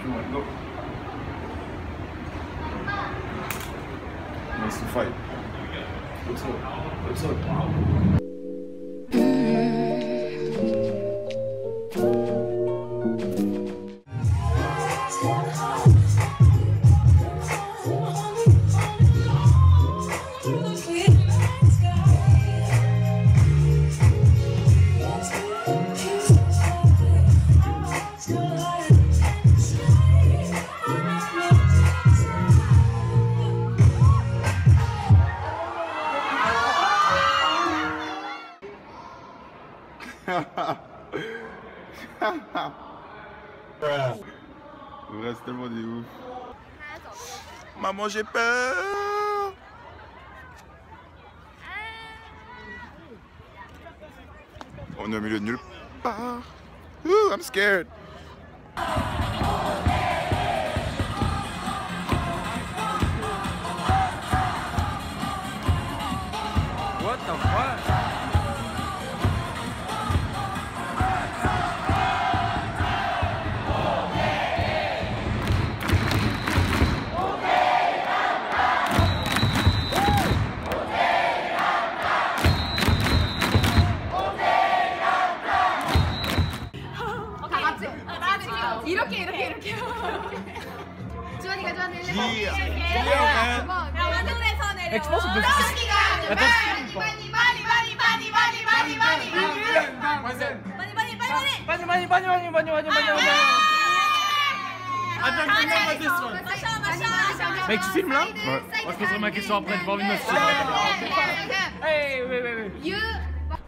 Come on, go. Nice to fight. What's up? What's up? Ouais, c'est tellement des ouf. Maman, j'ai peur. On est au milieu de nulle part. Ooh, I'm scared. What the fuck? 이렇게 주원이가 좋아하는 이렇게 완전해서 내려 Mec, tu filmes là? Ouais. Moi je poserai ma question après, j'ai pas envie de me filmer.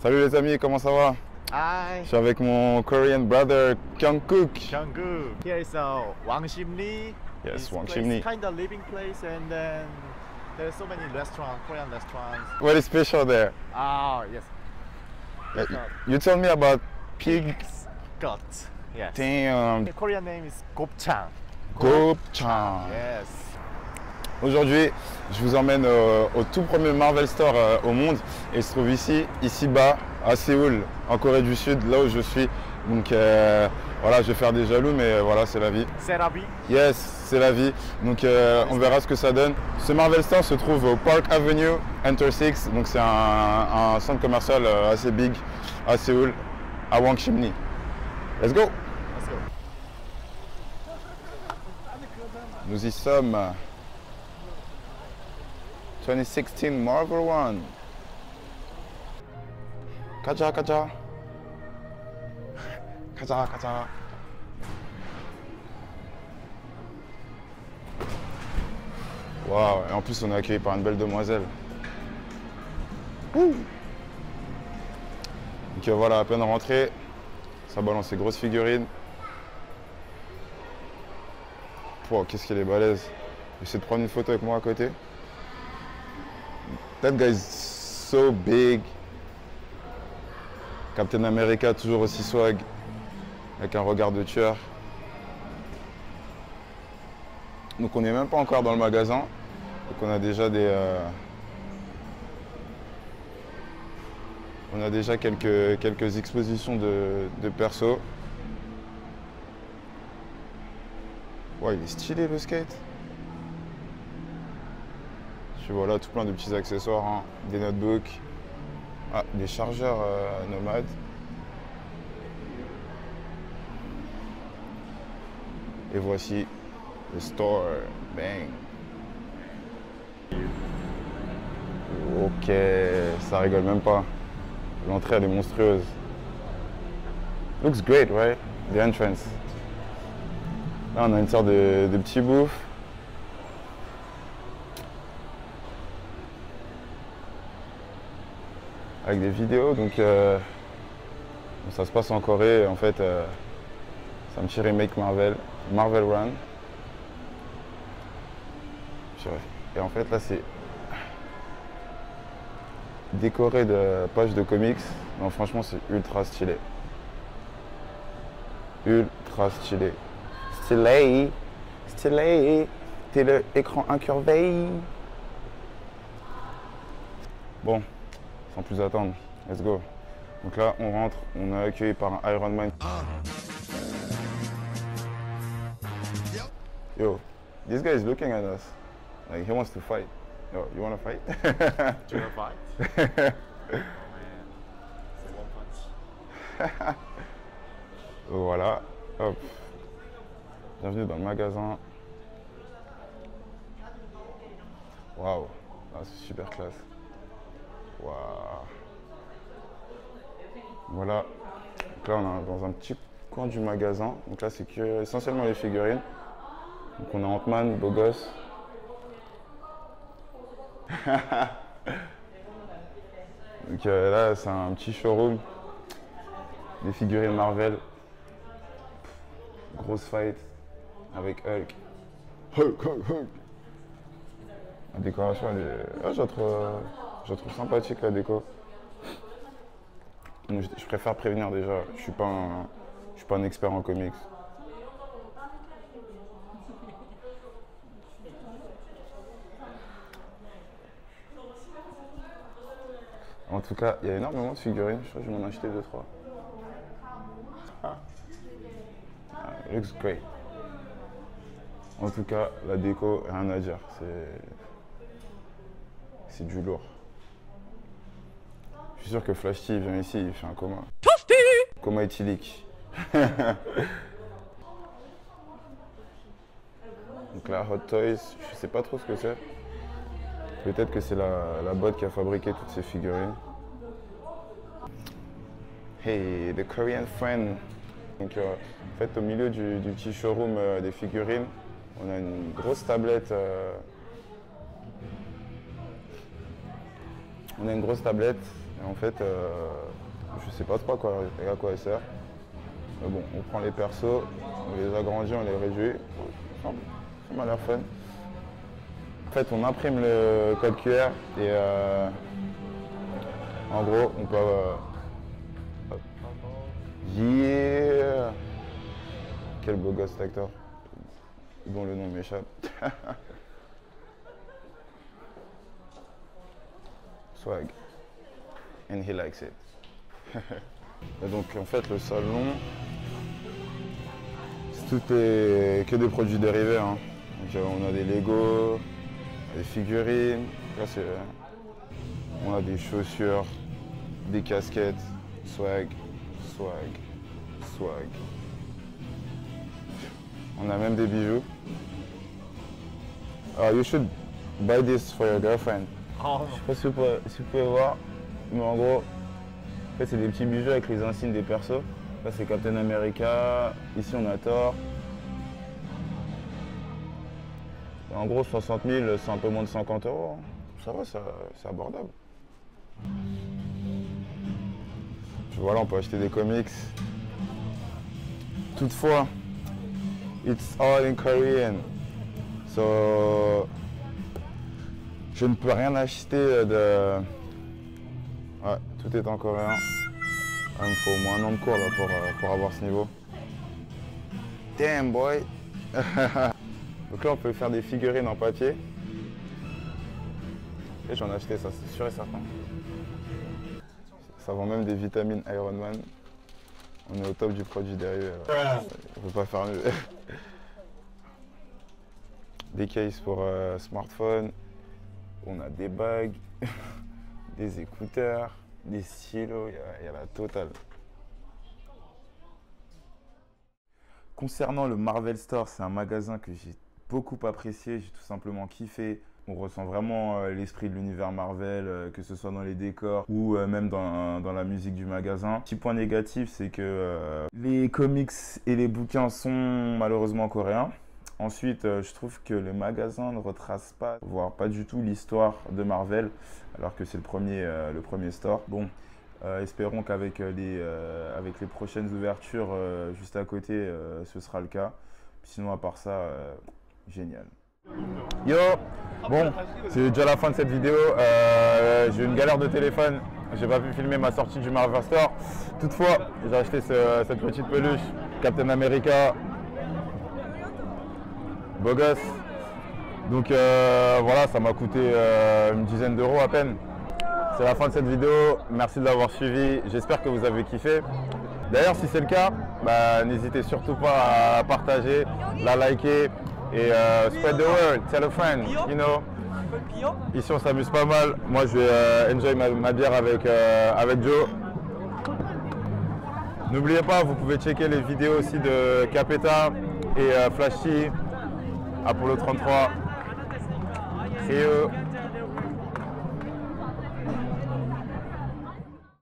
Salut les amis, comment ça va? Hi. Je suis avec mon Korean brother Kyungkook. Kyungkook. Here is Wang Shimni. Yes, Wang Shimni. Kind of living place, and then there's so many restaurants, Korean restaurants. What is special there? Oh yes. You told me about pig. Gut. Yes. Damn. The Korean name is Gopchang. Gopchang. Yes. Aujourd'hui, je vous emmène au tout premier Marvel Store au monde et il se trouve ici bas, à Séoul, en Corée du Sud, là où je suis. Donc voilà, je vais faire des jaloux, mais voilà, c'est la vie. C'est la vie. Yes, c'est la vie. Donc on verra ce que ça donne. Ce Marvel Store se trouve au Park Avenue, Enter 6. Donc c'est un centre commercial assez big à Séoul, à Wangsimni. Let's go. Let's go. Nous y sommes. 2016 Marvel One. 가자. 가자. Waouh, et en plus on est accueilli par une belle demoiselle. Ouh. Donc voilà, à peine rentré, ça balance ses grosses figurines. Wow, qu'est-ce qu'elle est balèze. J'essaie de prendre une photo avec moi à côté. That guy is so big. Captain America, toujours aussi swag, avec un regard de tueur. Donc on n'est même pas encore dans le magasin. Donc on a déjà quelques expositions de persos. Ouais, il est stylé le skate. Tu vois là tout plein de petits accessoires, hein. Des notebooks, des chargeurs nomades. Et voici le store, bang. Ok, ça rigole même pas. L'entrée elle est monstrueuse. Looks great, right? The entrance. Là on a une sorte de petit bouffe. Avec des vidéos, donc ça se passe en Corée. En fait, c'est un petit remake Marvel Run. Et en fait, là, c'est décoré de pages de comics. Non, franchement, c'est ultra stylé. Ultra stylé. Stylé. T'es le écran incurvé. Bon. Sans plus attendre, let's go. Donc là, on rentre, on est accueilli par un Iron Man. Yo, this guy is looking at us. Like, he wants to fight. Yo, you wanna fight? Do you want to fight? Oh, man. C'est one punch. Voilà, hop. Bienvenue dans le magasin. Waouh, ah, c'est super classe. Waouh. Voilà. Donc là, on est dans un petit coin du magasin. Donc là, c'est essentiellement les figurines. Donc on a Ant-Man, beau gosse. Donc là, c'est un petit showroom. Des figurines Marvel. Grosse fight avec Hulk. Hulk, Hulk, Hulk. La décoration, elle est... Ah, je la trouve sympathique, la déco. Je préfère prévenir déjà, je suis pas un expert en comics. En tout cas, il y a énormément de figurines, je crois que je vais m'en acheter 2-3. It looks great. En tout cas, la déco, rien à dire, c'est du lourd. Je suis sûr que Flash T vient ici, il fait un coma. Coma éthylique. Donc là, Hot Toys, je sais pas trop ce que c'est. Peut-être que c'est la boîte qui a fabriqué toutes ces figurines. Hey, the Korean friend. Donc en fait, au milieu du petit showroom des figurines, on a une grosse tablette. On a une grosse tablette. Et en fait, je sais pas trop à quoi elle sert. Mais bon, on prend les persos, on les agrandit, on les réduit. Ça m'a l'air fun. En fait, on imprime le code QR et en gros, on peut... Yeah! Quel beau gosse cet acteur, dont le nom m'échappe. Swag. And he likes it. Et donc en fait le salon, tout est que des produits dérivés. Hein. Donc on a des Lego, des figurines, là, on a des chaussures, des casquettes, swag, swag, swag. On a même des bijoux. You should buy this for your girlfriend. Oh. Je sais pas si vous pouvez voir, mais en gros, en fait, c'est des petits bijoux avec les insignes des persos. Là, c'est Captain America. Ici, on a Thor. Et en gros, 60 000, c'est un peu moins de 50 €. Ça va, c'est abordable. Voilà, on peut acheter des comics. Toutefois, it's all in Korean. So, je ne peux rien acheter de... Ouais, tout est en coréen. Il me faut au moins un an de cours là, pour avoir ce niveau. Damn boy. Donc là on peut faire des figurines en papier. Et j'en ai acheté, ça c'est sûr et certain. Ça vend même des vitamines Iron Man. On est au top du produit dérivé. On peut pas faire mieux. Des cases pour smartphone. On a des bagues, des écouteurs, des stylos, il y a la totale. Concernant le Marvel Store, c'est un magasin que j'ai beaucoup apprécié, j'ai tout simplement kiffé. On ressent vraiment l'esprit de l'univers Marvel, que ce soit dans les décors ou même dans la musique du magasin. Petit point négatif, c'est que les comics et les bouquins sont malheureusement coréens. Ensuite, je trouve que le magasin ne retrace pas, voire pas du tout l'histoire de Marvel, alors que c'est le premier store. Bon, espérons qu'avec les prochaines ouvertures juste à côté, ce sera le cas. Sinon, à part ça, génial. Yo! Bon, c'est déjà la fin de cette vidéo. J'ai eu une galère de téléphone. J'ai pas pu filmer ma sortie du Marvel Store. Toutefois, j'ai acheté cette petite peluche Captain America. Beau gosse. Donc voilà, ça m'a coûté une dizaine d'euros à peine. C'est la fin de cette vidéo. Merci de l'avoir suivi. J'espère que vous avez kiffé. D'ailleurs, si c'est le cas, n'hésitez surtout pas à partager, la liker Et spread the word, tell a friend, you know. Ici on s'amuse pas mal. Moi je vais enjoy ma bière avec Joe. N'oubliez pas, vous pouvez checker les vidéos aussi de Capeta et Flashy, Apollo 33. See you.